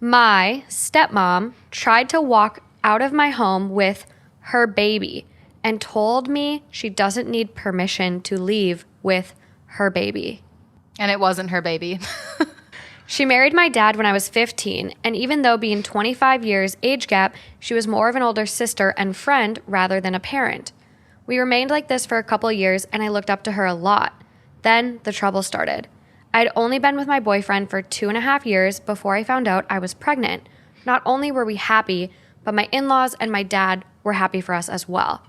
My stepmom tried to walk out of my home with her baby and told me she doesn't need permission to leave with her baby. And it wasn't her baby. She married my dad when I was 15, and even though being 25 years age gap, she was more of an older sister and friend rather than a parent. We remained like this for a couple years, and I looked up to her a lot. Then the trouble started. I'd only been with my boyfriend for 2.5 years before I found out I was pregnant. Not only were we happy, but my in-laws and my dad were happy for us as well.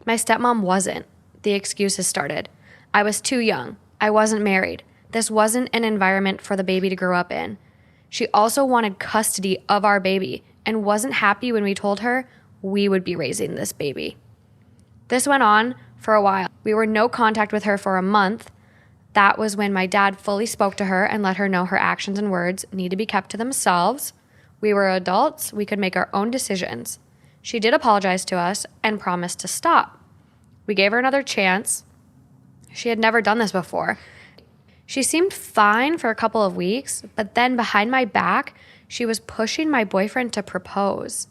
My stepmom wasn't. The excuses started. I was too young. I wasn't married. This wasn't an environment for the baby to grow up in. She also wanted custody of our baby and wasn't happy when we told her we would be raising this baby. This went on for a while. We were no contact with her for a month. That was when my dad fully spoke to her and let her know her actions and words need to be kept to themselves. We were adults. We could make our own decisions. She did apologize to us and promised to stop. We gave her another chance. She had never done this before. She seemed fine for a couple of weeks, but then behind my back, she was pushing my boyfriend to propose.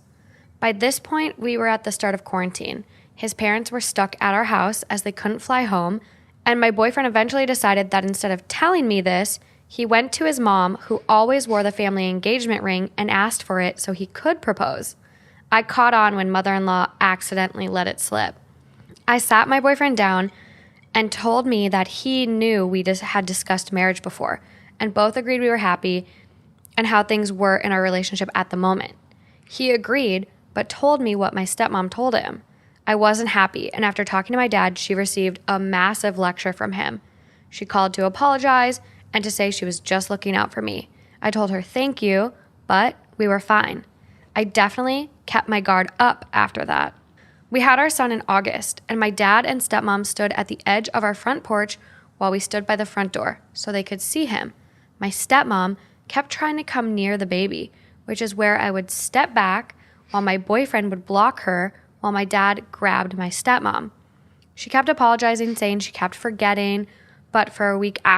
By this point, we were at the start of quarantine. His parents were stuck at our house as they couldn't fly home, and my boyfriend eventually decided that instead of telling me this, he went to his mom, who always wore the family engagement ring, and asked for it so he could propose. I caught on when mother-in-law accidentally let it slip. I sat my boyfriend down and told me that he knew we just had discussed marriage before, and both agreed we were happy and how things were in our relationship at the moment. He agreed, but told me what my stepmom told him. I wasn't happy, and after talking to my dad, she received a massive lecture from him. She called to apologize and to say she was just looking out for me. I told her thank you, but we were fine. I definitely kept my guard up after that. We had our son in August, and my dad and stepmom stood at the edge of our front porch while we stood by the front door so they could see him. My stepmom kept trying to come near the baby, which is where I would step back while my boyfriend would block her while my dad grabbed my stepmom. She kept apologizing, saying she kept forgetting, but for a week after